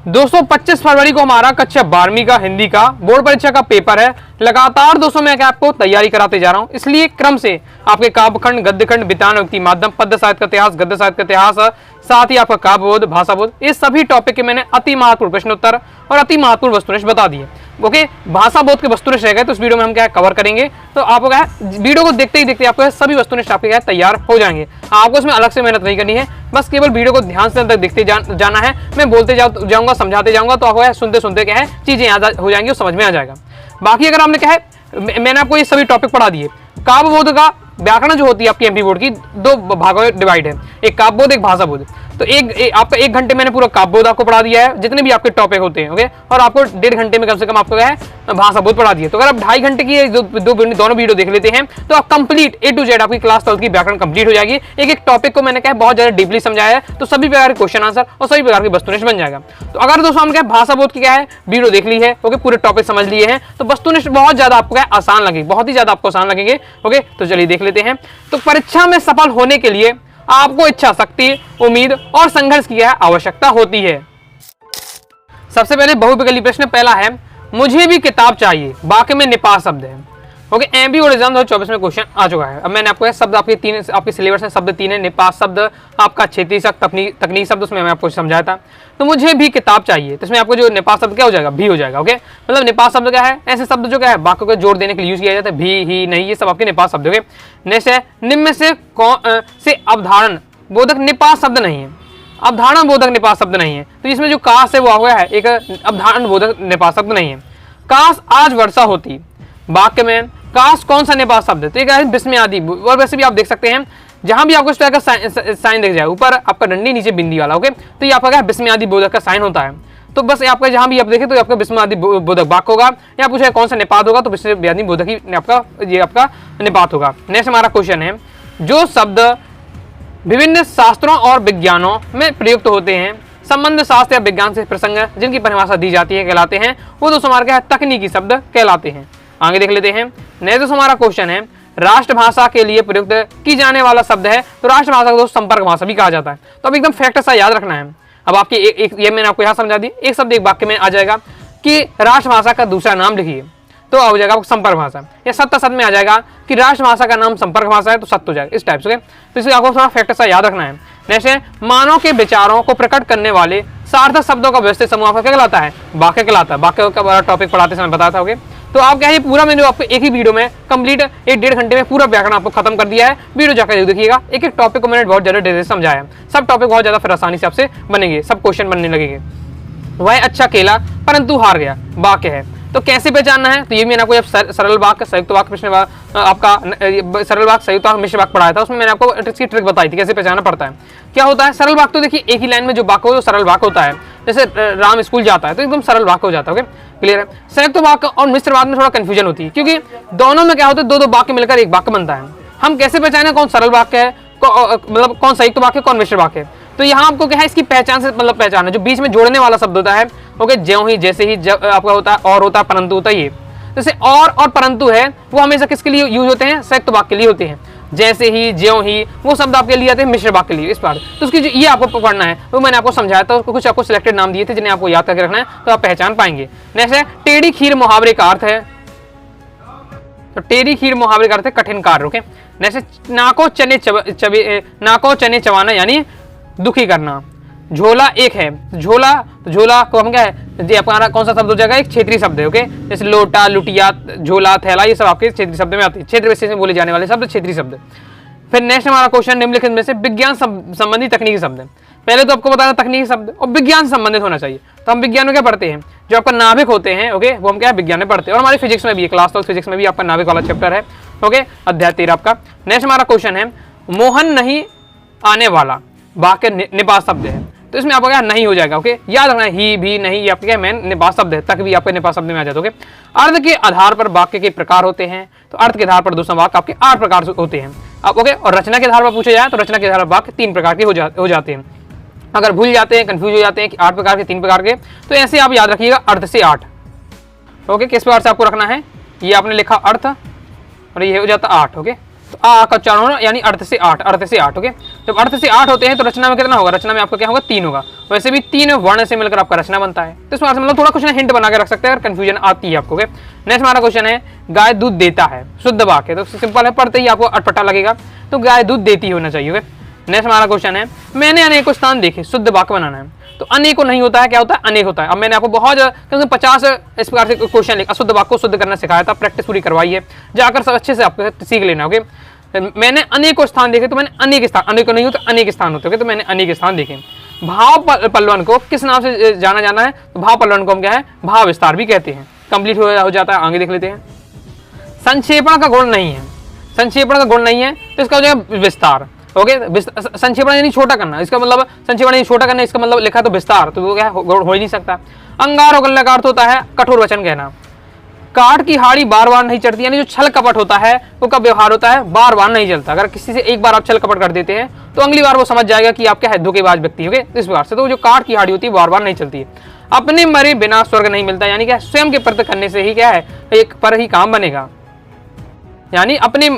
दोस्तों 25 फरवरी को हमारा कक्षा 12वीं का हिंदी का बोर्ड परीक्षा का पेपर है। लगातार दोस्तों मैं आपको तैयारी कराते जा रहा हूं, इसलिए क्रम से आपके काव्यखंड, गद्यखंड, वितान, व्यक्ति माध्यम, पद्य साहित्य का इतिहास, गद्य साहित्य का इतिहास, साथ ही आपका काव्य बोध, भाषा बोध, इस सभी टॉपिक के मैंने अति महत्वपूर्ण प्रश्नोत्तर और अति महत्वपूर्ण वस्तुनिष्ठ बता दिए। ओके, भाषा बोध के वस्तुनिष्ठ रह गए तो इस वीडियो में हम क्या कवर करेंगे, तो आपको क्या वीडियो को देखते ही देखते आपको सभी वस्तुनिष्ठ आपके क्या तैयार हो जाएंगे। आपको इसमें अलग से मेहनत नहीं करनी है, बस केवल वीडियो को ध्यान से अंदर देखते जाना है। मैं बोलते जाऊंगा, समझाते जाऊंगा, तो आपको सुनते सुनते क्या है चीजें याद हो जाएंगी और समझ में आ जाएगा। बाकी अगर आपने क्या है, मैंने आपको ये सभी टॉपिक पढ़ा दिए। काव्य बोध का व्याकरण जो होती है आपकी एमपी बोर्ड की दो भागों में डिवाइड है, एक काव्य बोध, एक भाषा बोध। तो आपका 1 घंटे मैंने पूरा काव्य बोध आपको पढ़ा दिया है, जितने भी आपके टॉपिक होते हैं। ओके, और आपको 1.5 घंटे में कम से कम आपको क्या है भाषा बोध पढ़ा दिया। तो अगर आप 2.5 घंटे की दोनों वीडियो देख लेते हैं तो आप कंप्लीट A to Z आपकी क्लास 12 की व्याकरण कंप्लीट हो जाएगी। एक टॉपिक को मैंने क्या बहुत ज्यादा डीपली समझाया है, तो सभी प्रकार के क्वेश्चन आंसर और सभी प्रकार की वस्तुनिष्ठ बन जाएगा। तो अगर दोस्तों हम क्या भाषा बोध की क्या है वीडियो देख ली है, ओके, पूरे टॉपिक समझ लिए हैं, तो वस्तुनिष्ठ बहुत ज्यादा आपको क्या आसान लगेगी, बहुत ही ज्यादा आपको आसान लगेंगे। ओके, तो चलिए देख लेते हैं। तो परीक्षा में सफल होने के लिए आपको इच्छा शक्ति, उम्मीद और संघर्ष की आवश्यकता होती है। सबसे पहले बहुविकल्पी प्रश्न पहला है, मुझे भी किताब चाहिए, वाक्य में निपात शब्द है। ओके, एमपी बोर्ड एग्जाम 2024 में क्वेश्चन आ चुका है। अब मैंने आपको शब्द आपके सिलेबस में शब्द 3 है, निपात शब्द, आपका क्षेत्रीय शब्द, तकनीक शब्द, उसमें मैं आपको समझाया था। तो मुझे भी किताब चाहिए, तो इसमें आपको जो निपात शब्द क्या हो जाएगा, भी हो जाएगा। ओके, मतलब निपात शब्द क्या है, ऐसे शब्द जो क्या है वाक्य को जोड़ देने के लिए यूज किया जाता है, भी, ही, नहीं, ये सब आपके निपात शब्द। ओके, नेक्स्ट है, निम्न से अवधारण बोधक निपात शब्द नहीं है, अवधारण बोधक निपात शब्द नहीं है। तो इसमें जो काश है वो हुआ है एक अवधारण बोधक निपात शब्द नहीं है। काश आज वर्षा होती, वाक्य में काश कौन सा निपात शब्द है, तो एक विस्मय आदि। और वैसे भी आप देख सकते हैं जहां भी आपको इस तरह का साइन दिख जाए, ऊपर आपका डंडी नीचे बिंदी वाला। ओके, तो ये आपका क्या विस्मय आदि बोधक का साइन होता है। तो बस आपका जहां भी आप देखें तो आपका विस्मय आदि बोधक वाक्य होगा, या पूछे कौन सा निपात होगा, तो विस्मय आदि बोधक ही आपका निपात होगा। नेक्स्ट हमारा क्वेश्चन है, जो शब्द विभिन्न शास्त्रों और विज्ञानों में प्रयुक्त होते हैं, संबंध शास्त्र या विज्ञान से प्रसंग जिनकी परिभाषा दी जाती है कहलाते हैं, वो दोस्तों हमारे क्या है तकनीकी शब्द कहलाते हैं। आगे देख लेते हैं। नेक्स्ट हमारा क्वेश्चन है, राष्ट्रभाषा के लिए प्रयुक्त की जाने वाला शब्द है, तो राष्ट्रभाषा को दोस्तों संपर्क भाषा भी कहा जाता है। तो अब एकदम फैक्ट सा याद रखना है। अब आपकी ये मैंने आपको यहाँ समझा दी, एक शब्द एक वाक्य में आ जाएगा कि राष्ट्रभाषा का दूसरा नाम लिखिए, तो हो जाएगा संपर्क भाषा। या सत्य सद में आ जाएगा कि राष्ट्रभाषा का नाम संपर्क भाषा है, तो सत्य हो जाएगा, इस टाइप से। तो इसलिए आपको थोड़ा फैक्टर सा याद रखना है। नेक्स्ट है, मानव के विचारों को प्रकट करने वाले सार्थक शब्दों का व्यवस्थित समूह आपका क्या कहलाता है, वाक्य कहलाता है। वाक्य का बड़ा टॉपिक पढ़ाते समय बताया था। ओके, तो आप क्या है पूरा मैंने आपको एक ही वीडियो में कंप्लीट 1.5 घंटे में पूरा व्याकरण आपको खत्म कर दिया है। वीडियो जाकर देखिएगा, एक एक टॉपिक को मैंने बहुत ज्यादा डिटेल से समझाया है। सब टॉपिक बहुत ज्यादा फिर आसानी से आपसे बनेंगे, सब क्वेश्चन बनने लगेंगे। वह अच्छा खेला परंतु हार गया, वाक्य है। तो कैसे पहचानना है, तो ये मैंने आपको सरल वाक्य, संयुक्त वाक्य, प्रश्न आपका सरल वाक्य, संयुक्त वाक्य, मिश्र वाक्य पढ़ाया था, उसमें मैंने आपको इसकी ट्रिक बताई थी कैसे पहचानना पड़ता है। क्या होता है सरल वाक्य, तो देखिए एक ही लाइन में जो वाक्य हो, सरल वाक्य होता है। जैसे राम स्कूल जाता है, तो एकदम सरल वाक्य हो जाता है। ओके, क्लियर है। संयुक्त वाक्य और मिश्र वाक्य में थोड़ा कंफ्यूजन होती है, क्योंकि दोनों में क्या होता है दो वाक्य मिलकर एक वाक्य बनता है। हम कैसे पहचाने कौन सरल वाक्य है, मतलब कौन संयुक्त वाक्य, कौन मिश्र वाक्य है। तो यहाँ आपको क्या है इसकी पहचान से मतलब पहचान है, जो बीच में जोड़ने वाला शब्द होता है। ओके, ज्यों ही, जैसे ही, जब आपका होता है, और होता है, परंतु होता है। ये जैसे और परंतु है वो हमेशा किसके लिए यूज होते हैं, संयुक्त वाक्य के लिए होते हैं। जैसे ही, ज्यों ही, वो शब्द आपके लिए आते हैं मिश्र वाक्य के लिए। इस बार तो उसकी ये आपको पढ़ना है, वो मैंने आपको समझाया था। कुछ आपको सिलेक्टेड नाम दिए थे जिन्हें आपको याद करके रखना है, तो आप पहचान पाएंगे। नेक्स्ट है, टेढ़ी खीर मुहावरे का अर्थ है, तो टेढ़ी खीर मुहावरे का अर्थ है कठिन कार्य। ओके, नेक्स्ट, नाको चने चबाना यानी दुखी करना। झोला एक है, झोला, तो झोला को हम क्या है जी आपका कौन सा शब्द हो जाएगा, एक क्षेत्रीय शब्द है। ओके, जैसे लोटा, लुटिया, झोला, थैला, ये सब आपके क्षेत्रीय शब्द में आते हैं। क्षेत्र विशेष में बोले जाने वाले शब्द क्षेत्रीय शब्द। फिर नेक्स्ट हमारा क्वेश्चन, निम्नलिखित में से विज्ञान संबंधी तकनीकी शब्द है। पहले तो आपको बताना तकनीकी शब्द और विज्ञान संबंधित होना चाहिए। तो हम विज्ञान में क्या पढ़ते हैं, जो आपका नाभिक होते हैं। ओके, वो हम क्या विज्ञान में पढ़ते हैं, और हमारी फिजिक्स में भी है, क्लास 12 फिजिक्स में भी आपका नाभिक वाला चैप्टर है। ओके, अध्याय 13 आपका। नेक्स्ट हमारा क्वेश्चन है, मोहन नहीं आने वाला, वाक्य निपात शब्द है, तो इसमें आपका क्या नहीं हो जाएगा। ओके, याद रखना है, ही, भी, नहीं, ये आपके क्या मेन निपात शब्द है, तक भी आपके निपात शब्द में आ जाते। ओके, अर्थ के आधार पर वाक्य के प्रकार होते हैं, तो अर्थ के आधार पर दोस्तों वाक्य आपके 8 प्रकार होते हैं। अब ओके, और रचना के आधार पर पूछे जाए तो रचना के आधार पर वाक्य 3 प्रकार के हो जाते हैं। अगर भूल जाते हैं, कंफ्यूज हो जाते हैं कि 8 प्रकार के 3 प्रकार के, तो ऐसे आप याद रखिएगा अर्थ से 8। ओके, किस प्रकार से आपको रखना है, ये आपने लिखा अर्थ और ये हो जाता 8। ओके, तो आ का उच्चारण होना यानी अर्थ से 8, अर्थ से 8। ओके, जब अर्थ से 8 होते हैं तो रचना में कितना होगा, रचना में आपका क्या होगा 3 होगा। वैसे भी 3 वर्ण से मिलकर आपका रचना बनता है। तो इसमें मतलब थोड़ा कुछ हिंट बना के रख सकते हैं अगर कंफ्यूजन आती है आपको। नेक्स्ट हमारा क्वेश्चन है गाय दूध देता है, शुद्ध वाक्य। तो सिंपल है, पढ़ते ही आपको अटपटा लगेगा, तो गाय दूध देती होना चाहिए। नेक्स्ट हमारा क्वेश्चन है मैंने अनेकों स्थान देखे, शुद्ध वाक्य बनाना है। तो अनेकों नहीं होता है, क्या होता है अनेक होता है। अब मैंने आपको बहुत 50 इस प्रकार से क्वेश्चन लिखा, अशुद्ध वाक्य को शुद्ध करना सिखाया था, प्रैक्टिस पूरी करवाई है, जाकर सब अच्छे से आपको सीख लेना। ओके, मैंने अनेकों स्थान देखे, तो मैंने अनेक स्थान, अनेकों नहीं होते अनेक स्थान होते। तो मैंने अनेक स्थान देखे। भाव पल्लवन को किस नाम से जाना है, तो भाव पल्लवन को हम क्या है भाव विस्तार भी कहते हैं। कंप्लीट हो जाता है, आगे देख लेते हैं। संक्षेपण का गुण नहीं है, संक्षेपण का गुण नहीं है तो इसका हो जाएगा विस्तार। ओके, संक्षेपण यानी छोटा करना, इसका मतलब संक्षेपण यानी छोटा करना, इसका मतलब लिखा तो विस्तार, तो वो क्या हो ही नहीं सकता। अंगार और गल्ला का अर्थ होता है कठोर वचन कहना। काठ की हाड़ी बार बार नहीं चढ़ती, यानी जो छल कपट होता है वो का व्यवहार होता है बार बार नहीं चलता। अगर किसी से एक बार आप छल कपट कर देते हैं तो अगली बार वो समझ जाएगा कि आप क्या है धोखेबाज व्यक्ति हो। इस प्रकार से तो जो काठ की हाड़ी होती है बार बार नहीं चलती है। अपने मरे बिना स्वर्ग नहीं मिलता, यानी क्या स्वयं के प्रति करने से ही क्या है एक पर ही काम बनेगा, यानी अपने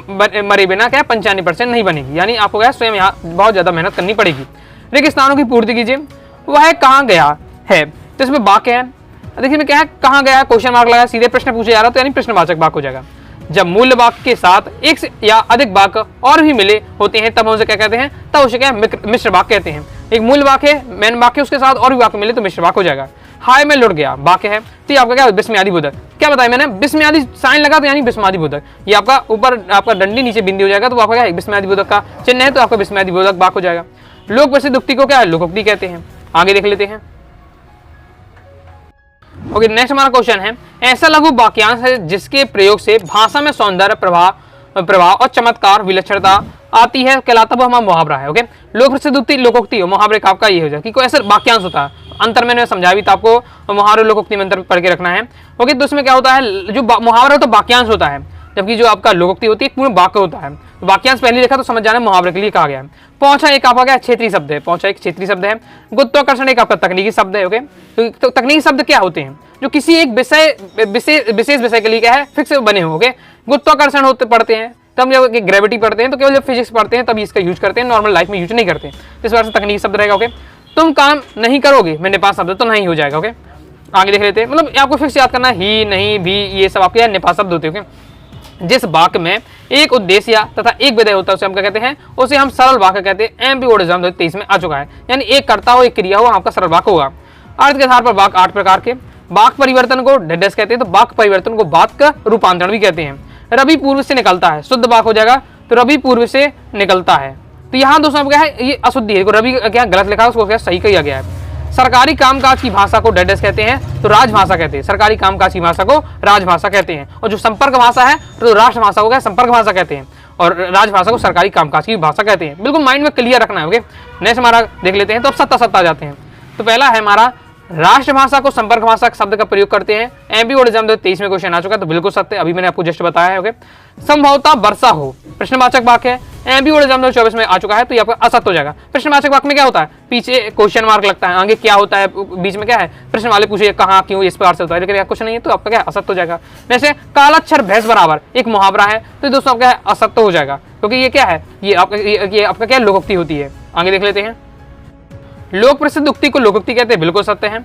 मरे बिना क्या 95% नहीं बनेगी, यानी आपको क्या स्वयं यहाँ बहुत ज्यादा मेहनत करनी पड़ेगी। रेगिस्तानों की पूर्ति कीजिए, वह कहाँ गया है, तो इसमें वाक्य है। देखिए मैं क्या है कहाँ गया है, क्वेश्चन मार्क लगा, सीधे प्रश्न पूछे जा रहा, तो यानी प्रश्नवाचक वाक्य हो जाएगा। जब मूल वाक्य के साथ एक से या अधिक वाक्य और भी मिले होते हैं तब उसे क्या कहते हैं, तब उसे क्या मिश्र वाक्य कहते हैं। एक मूल वाक्य मेन वाक्य उसके साथ और भी वाक्य मिले तो मिश्र वाक्य हो जाएगा। हाय मैं लुट गया वाक्य है, तो ये आपका क्या विस्मयादि बोधक, क्या बताया मैंने विस्मयादि साइन लगा तो यानी विस्मयादि बोधक। ये आपका ऊपर आपका डंडी नीचे बिंदी हो जाएगा तो आपका क्या विस्मयादि बोधक का चिन्ह है, तो आपका विस्मयादि बोधक वाक्य हो जाएगा। लोक प्रसिद्ध उक्ति को क्या है लोकोक्ति कहते हैं। आगे देख लेते हैं। ओके, नेक्स्ट हमारा क्वेश्चन है ऐसा लघु वाक्यांश है जिसके प्रयोग से भाषा में सौंदर्य प्रभाव और चमत्कार विलक्षणता आती है, कहलाता वो हमारा मुहावरा है। ओके, लोक प्रसिद्ध उक्ति लोकोक्ति हो, मुहावरे का आपका ये हो जाए कि कोई ऐसा वाक्यांश होता है। अंतर मैंने समझाया भी था आपको, मुहावरे लोकोक्ति में अंतर पढ़ के रखना है। ओके, तो उसमें क्या होता है जो मुहावरा तो वाक्यांश होता है, जबकि जो आपका लोकोक्ति होती है पूर्ण वाक्य होता है। वाक्यांश पहले देखा तो समझ जाना मुहावरे के लिए कहा गया है। पहुंचा एक आपका क्या क्षेत्रीय शब्द है, पहुंचा एक क्षेत्रीय शब्द है। गुरुत्वाकर्षण एक आपका तकनीकी शब्द है। ओके, तो तकनीकी शब्द क्या होते हैं जो किसी एक विशेष विषय के लिए क्या है फिक्स बने हो। ओके, गुरुत्वाकर्षण होते पढ़ते हैं तब जब ग्रेविटी पढ़ते हैं, तो केवल जब फिजिक्स पढ़ते हैं तभी इसका यूज करते हैं, नॉर्मल लाइफ में यूज नहीं करते। इस बार से तकनीकी शब्द रहेगा। ओके, तुम काम नहीं करोगे मैंने 5 शब्द तो नहीं हो जाएगा। ओके, आगे देख लेते हैं। मतलब आपको फिक्स याद करना ही नहीं भी ये सब आपके निपात शब्द होते हैं। जिस वाक्य में एक उद्देश्य तथा एक विधेय होता है उसे हम क्या कहते हैं, उसे हम सरल वाक्य कहते हैं। एमपी बोर्ड एग्जाम 2023 में आ चुका है, यानी एक कर्ता हो एक क्रिया हो आपका सरल वाक्य होगा। अर्थ के आधार पर वाक्य 8 प्रकार के। वाक्य परिवर्तन को डेडेस कहते हैं, तो वाक्य परिवर्तन को वाक्य रूपांतरण भी कहते हैं। रवि पूर्व से निकलता है, शुद्ध वाक्य हो जाएगा, तो रवि पूर्व से निकलता है। तो यहाँ दोस्तों क्या है ये अशुद्धि है, रवि क्या गलत लिखा है उसको क्या सही किया गया है। सरकारी कामकाज की भाषा को डेडेस कहते हैं, तो राजभाषा कहते हैं। सरकारी कामकाज की भाषा को राजभाषा कहते हैं, और जो संपर्क भाषा है तो राष्ट्रभाषा को क्या संपर्क भाषा कहते हैं, और राजभाषा को सरकारी कामकाज की भाषा कहते हैं। बिल्कुल माइंड में क्लियर रखना है। ओके, नेक्स्ट हमारा देख लेते हैं। तो अब सत्ता जाते हैं। तो पहला है हमारा राष्ट्रभाषा को संपर्क भाषा शब्द का प्रयोग करते हैं। एमपी बोर्ड एग्जाम 2023 में क्वेश्चन आ चुका है, तो बिल्कुल सत्य, अभी मैंने आपको जस्ट बताया है। ओके, संभवतः वर्षा हो प्रश्नवाचक वाक्य है, एमपी बोर्ड एग्जाम 2024 में आ चुका है, तो ये आपका असत्य हो जाएगा। प्रश्नवाचक वाक्य में क्या होता है पीछे क्वेश्चन मार्क लगता है, आगे क्या होता है बीच में क्या है प्रश्न वाले पूछे कहाँ क्यों इस प्रकार से होता है, लेकिन कुछ नहीं है तो आपका क्या असत्य हो जाएगा। जैसे कालाक्षर भैंस बराबर एक मुहावरा है, तो दोस्तों आपका असत्य हो जाएगा, क्योंकि ये क्या है ये आपका क्या लोकोक्ति होती है। आगे देख लेते हैं। लोक प्रसिद्ध उक्ति को लोकोक्ति कहते हैं, बिल्कुल सत्य है।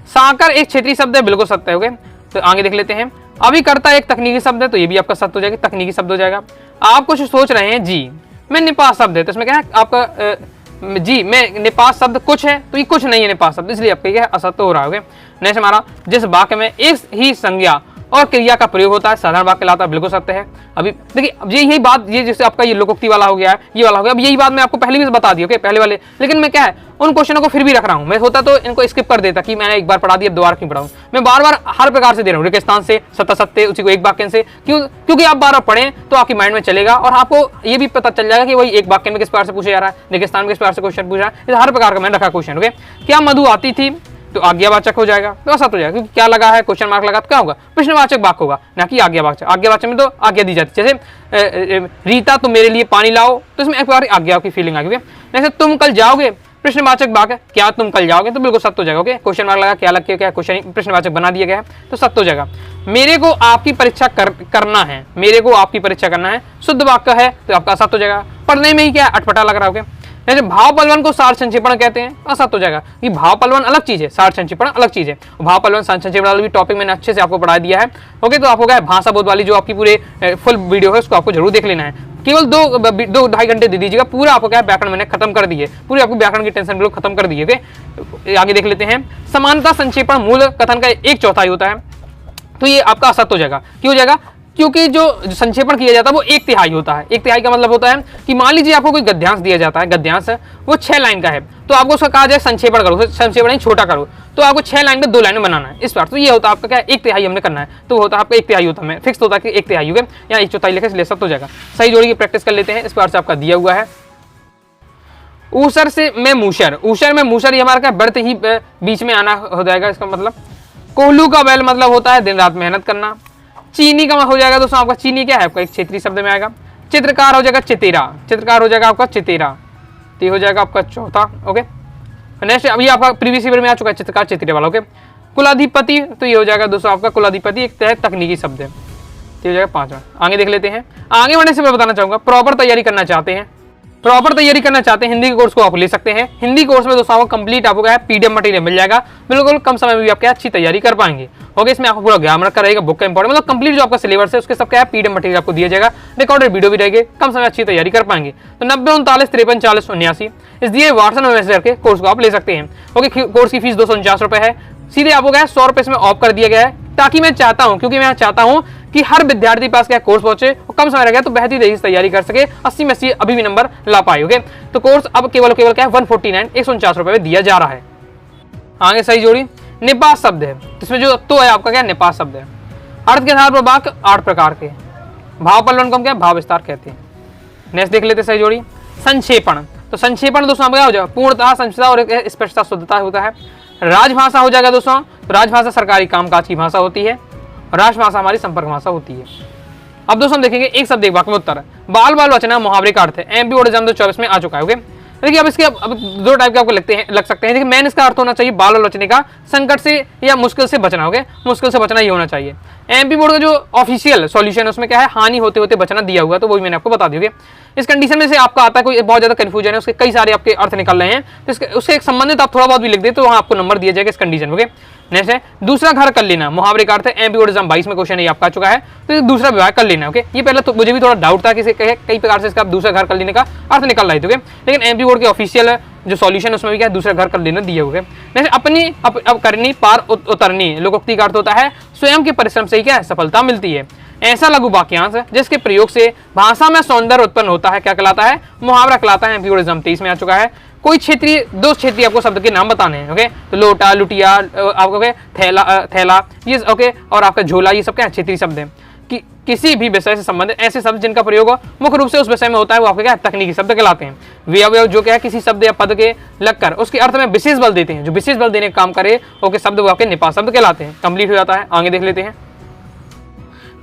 साकर एक क्षेत्रीय शब्द है, बिल्कुल सत्य है। ओके, तो आगे देख लेते हैं। अभिकर्ता एक तकनीकी शब्द है, तो ये भी आपका सत्य हो जाएगा, तकनीकी शब्द हो जाएगा। आप कुछ सोच रहे हैं जी मैं निपात शब्द है, तो इसमें क्या है आपका जी मैं निपात शब्द कुछ है, तो ये कुछ नहीं है निपात शब्द, इसलिए आपका क्या असत्य हो रहा है। नेक्स्ट हमारा जिस वाक्य में एक ही संज्ञा और क्रिया का प्रयोग होता है साधारण वाक्य लाता है, बिल्कुल सत्य है। अभी देखिए अब यही बात ये जैसे आपका ये लोकोक्ति वाला हो गया है, ये वाला हो गया, अब यही बात मैं आपको पहले भी बता दी। ओके, पहले वाले, लेकिन मैं क्या है उन क्वेश्चनों को फिर भी रख रहा हूँ। मैं होता तो इनको स्किप कर देता कि मैंने एक बार पढ़ा दिया दोबारा क्यों पढ़ाऊँ, मैं बार बार हर प्रकार से दे रहा हूँ। रेगिस्तान से सत्य उसी को एक वाक्य से, क्योंकि आप बार बार पढ़ें तो आपकी माइंड में चलेगा और आपको ये भी पता चल जाएगा कि वही एक वाक्य में किस प्रकार से पूछा जा रहा है, रेगिस्तान में किस प्रकार से क्वेश्चन पूछा है, हर प्रकार का मैंने रखा क्वेश्चन। ओके, क्या मधु आती थी, तो आज्ञावाचक हो जाएगा, तो असत्य हो जाएगा, क्योंकि क्या लगा है क्वेश्चन मार्क लगा तो क्या होगा प्रश्नवाचक वाक्य होगा, ना कि आज्ञावाचक। आज्ञावाचक में तो आज्ञा दी जाती है, जैसे रीता तुम मेरे लिए पानी लाओ, तो इसमें एक बार आज्ञा की फीलिंग आ गई। जैसे तुम कल जाओगे, प्रश्नवाचक वाक्य, क्या तुम कल जाओगे, तो बिल्कुल सत्य हो जाएगा। ओके, क्वेश्चन मार्क लगा, क्या लग के क्या क्वेश्चन प्रश्नवाचक बना दिया गया है तो सत्य हो जाएगा। मेरे को आपकी परीक्षा करना है, मेरे को आपकी परीक्षा करना है, शुद्ध वाक्य है तो आपका असत्य हो जाएगा। पढ़ने में ही क्या अटपटा लग रहा होगा। जैसे भाव पलवन को सार संक्षेपण कहते हैं, असत्य हो जाएगा कि भाव पलवन अलग चीज है, सार संक्षेपण अलग चीज है। भाव पलवन सार संक्षेपण वाला भी टॉपिक मैंने अच्छे से आपको पढ़ा दिया है। ओके, तो आपको क्या है, भाषा बोध वाली जो आपकी पूरे फुल वीडियो है उसको आपको जरूर देख लेना है। केवल 2-2.5 घंटे दे दीजिएगा, पूरा आपको क्या है व्याकरण मैंने खत्म कर दिए, पूरी आपको व्याकरण की टेंशन बिल्कुल खत्म कर दिए। ओके, आगे देख लेते हैं। समानता संक्षेपण मूल कथन का 1/4 होता है, तो ये आपका असत्य हो जाएगा। क्यों हो जाएगा, क्योंकि जो संक्षेपण किया जाता है वो 1/3 होता है। 1/3 का मतलब होता है कि मान लीजिए आपको कोई गद्यांश दिया जाता है, गद्यांश वो 6 लाइन का है, तो आपको उसका कहा जाए संक्षेपण करो, संक्षेपण ही छोटा करो, तो आपको 6 लाइन का 2 लाइन में बनाना है इस बार। तो ये होता है आपका क्या 1/3 हमने करना है, तो होता है आपका 1/3 होता है, फिक्स होता है कि 1/3 हो गया, यहाँ 1/4 लिखे इसलिए सब हो जाएगा। सही जोड़ी की प्रैक्टिस कर लेते हैं, इस बार से आपका दिया हुआ है। ऊसर से मैं मूसर, ऊसर में मूसर, ये हमारा क्या बढ़ते ही बीच में आना हो जाएगा। इसका मतलब कोल्हू का बैल मतलब होता है दिन रात मेहनत करना। चीनी का हो जाएगा दोस्तों आपका, चीनी क्या है आपका एक क्षेत्रीय शब्द में आएगा। चित्रकार हो जाएगा चितेरा, चित्रकार हो जाएगा आपका चितेरा, तो हो जाएगा आपका चौथा। ओके, नेक्स्ट अभी आपका प्रीवियस ईयर में आ चुका है चित्रकार चितेरे वाला। ओके, कुलाधिपति, तो ये हो जाएगा दोस्तों आपका कुलाधिपति एक तकनीकी शब्द है, तो हो जाएगा 5वां। आगे देख लेते हैं। आगे बढ़ने से मैं बताना चाहूंगा, प्रॉपर तैयारी करना चाहते हैं, प्रॉपर तैयारी करना चाहते हैं हिंदी के कोर्स को आप ले सकते हैं। हिंदी कोर्स में दोस्तों आपको कंप्लीट आपको क्या पीडीएफ मटेरियल मिल जाएगा, बिल्कुल कम समय में भी आप क्या अच्छी तैयारी कर पाएंगे। ओके, इसमें आपको पूरा ग्रामर का रहेगा, बुक का इंपॉर्टेंट मतलब कंप्लीट जो आपका सिलेबस है उसके सब क्या है पीडीएफ मटेरियल आपको दिया जाएगा, रिकॉर्डेड वीडियो भी रहेगी, कम समय अच्छी तैयारी कर पाएंगे। तो 90 39 53 40 79 इस दिए व्हाट्सएप में मैसेज करके कोर्स को आप ले सकते हैं। ओके, कोर्स की फीस 249 रुपए है, सीधे आपको क्या 100 रुपए इसमें ऑफ कर दिया गया है, ताकि मैं चाहता हूं, क्योंकि मैं चाहता हूं कि हर विद्यार्थी पास क्या कोर्स पहुंचे और कम समय रह गया तो बेहतरीन तरीके से तैयारी कर सके, 80 में 80 अभी भी नंबर ला पाए। ओके, तो कोर्स अब केवल क्या है 149 149 रुपए में दिया जा रहा है। आगे सही जोड़ी निपात शब्द है, इसमें जो तो है आपका क्या निपात शब्द है। अर्थ के आधार पर वाक्य 8 प्रकार के, भाव पलवन को हम क्या भाव विस्तार कहते हैं। नेक्स्ट देख लेते सही जोड़ी संक्षेपण, तो संक्षेपण दोस्तों क्या हो जाएगा पूर्णतः संक्षिप्तता और स्पष्टता शुद्धता होता है। राजभाषा हो जाएगा दोस्तों, तो राजभाषा सरकारी कामकाज की भाषा होती है, राष्ट्रभाषा हमारी संपर्क भाषा होती है। अब दोस्तों हम देखेंगे एक शब्द एक वाक्य में उत्तर। बाल बाल वचना मुहावरे का अर्थ है, एमपी बोर्ड एग्जाम 2024 में आ चुका है। ओके, देखिए अब इसके अब 2 टाइप के आपको लग सकते हैं। देखिए मेन इसका अर्थ होना चाहिए बाल बाल वचने का संकट से या मुश्किल से बचना। ओके, मुश्किल से बचना ये होना चाहिए। एमपी बोर्ड का जो ऑफिशियल सॉल्यूशन है उसमें क्या है हानि होते होते बचना दिया हुआ, तो वो भी मैंने आपको बता दिया। इस कंडीशन में से आपका आता है कोई बहुत ज्यादा कंफ्यूजन है, उसके कई सारे आपके अर्थ निकल रहे हैं, तो उससे एक संबंधित आप थोड़ा बहुत भी लिख दे तो वहां आपको नंबर दिया जाएगा इस कंडीशन में। ओके, नेक्स्ट है दूसरा घर कर लेना, मुहावरे का अर्थ है एमपी बोर्ड एग्जाम 22 में क्वेश्चन है आपका आ चुका है, तो दूसरा विवाह कर लेना। ओके, ये पहले तो मुझे भी थोड़ा डाउट था कि कई प्रकार से इसका दूसरा घर कर लेने का अर्थ निकल रहा है, लेकिन एमपी बोर्ड के ऑफिशियल जो सॉल्यूशन उसमें भी क्या दूसरा घर कर लेना दिए हुए। नेक्स्ट अपनी करनी पार उतरनी, लोकोक्ति का अर्थ होता है स्वयं के परिश्रम से ही क्या है सफलता मिलती है। ऐसा लघु वाक्यांश जिसके प्रयोग से भाषा में सौंदर्य उत्पन्न होता है क्या कहलाता है, मुहावरा कहलाता है। एमपी बोर्ड एग्जाम 23 में आ चुका है। कोई क्षेत्रीय 2 क्षेत्रीय आपको शब्द के नाम बताने हैं। ओके, तो लोटा लुटिया आपको थैला ये ओके, और आपका झोला ये सब क्या क्षेत्रीय शब्द है। कि किसी भी विषय से संबंधित ऐसे शब्द जिनका प्रयोग मुख्य रूप से उस विषय में होता है वो आपके क्या तकनीकी शब्द कहलाते हैं। वे अवयव जो क्या है किसी शब्द या पद के लगकर उसके अर्थ में विशेष बल देते हैं, जो विशेष बल देने का काम करे ओके शब्द वो आपके निपात शब्द कहलाते हैं। कंप्लीट हो जाता है। आगे देख लेते हैं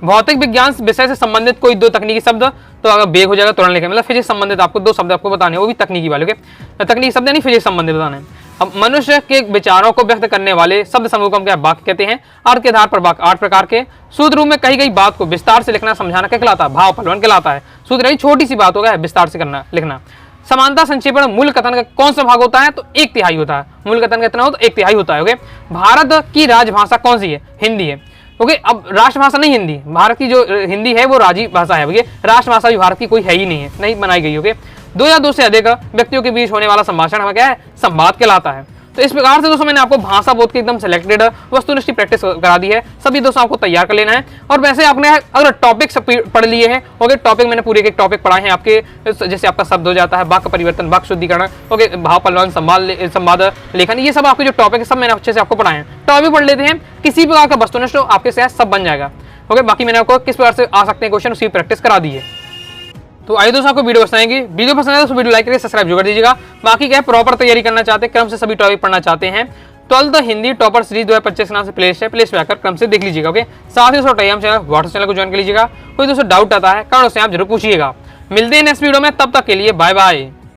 भौतिक विज्ञान विषय से संबंधित कोई 2 तकनीकी शब्द, तो अगर बेग हो जाएगा तुरंत लिखें, मतलब फिजिक्स संबंधित आपको 2 शब्द आपको बताने वो भी तकनीकी वाले के तकनीकी शब्द यानी फिजिक्स संबंधित बताने हैं। अब मनुष्य के विचारों को व्यक्त करने वाले शब्द समूह को हम क्या वाक्य कहते हैं। अर्थ के आधार पर वाक्य 8 प्रकार के। सूत्र रूप में कही गई बात को विस्तार से लिखना समझाना क्या कहलाता है, भाव पलवन कहलाता है। सूत्र यानी छोटी सी बात होगा विस्तार से करना लिखना। समानता संक्षेपण मूल कथन का कौन सा भाग होता है, तो 1/3 होता है। मूल कथन कितना हो तो 1/3 होता है। ओके, भारत की राजभाषा कौन सी है, हिंदी है। ओके, अब राष्ट्रभाषा नहीं हिंदी, भारत की जो हिंदी है वो राज्य भाषा है। ओके, राष्ट्रभाषा भी भारत की कोई है ही नहीं है, नहीं बनाई गई। ओके, 2 या 2 से अधिक व्यक्तियों के बीच होने वाला संभाषण हमें क्या है संवाद कहलाता है। तो इस प्रकार से दोस्तों मैंने आपको भाषा बोध की एकदम सिलेक्टेड वस्तुनिष्ठ प्रैक्टिस करा दी है। सभी दोस्तों आपको तैयार कर लेना है। और वैसे आपने अगर टॉपिक पढ़ लिए हैं, ओके टॉपिक मैंने पूरे एक टॉपिक पढ़ाए हैं आपके, जैसे आपका शब्द हो जाता है वाक्य परिवर्तन, वाक्य शुद्धिकरण, ओके भाव पलवन, संवाद लेखन, ये सब आपके जो टॉपिक है सब मैंने अच्छे से आपको पढ़ाए हैं। टॉपिक पढ़ लेते हैं, किसी प्रकार का वस्तुनिष्ठ आपके साथ सब बन जाएगा। ओके, बाकी मैंने आपको किस प्रकार से आ सकते हैं क्वेश्चन उसकी प्रैक्टिस करा दी है। तो आइए दोस्तों आपको वीडियो पसंद आएगी, वीडियो पसंद आए तो वीडियो लाइक करके सब्सक्राइब जरूर कर दीजिएगा। बाकी क्या है प्रॉपर तैयारी करना चाहते हैं, क्रम से सभी टॉपिक पढ़ना चाहते हैं, 12th हिंदी टॉपर सीरीज 2025 के नाम से प्लेलिस्ट है, प्लेलिस्ट में आकर क्रम से देख लीजिएगा। ओके, साथ ही दोस्तों टेलीग्राम चैनल व्हाट्सएप चैनल को ज्वाइन कर लीजिएगा। कोई दोस्तों डाउट आता है कारण उससे आप जरूर पूछिएगा। मिलते हैं नेक्स्ट वीडियो में, तब तक के लिए बाय बाय।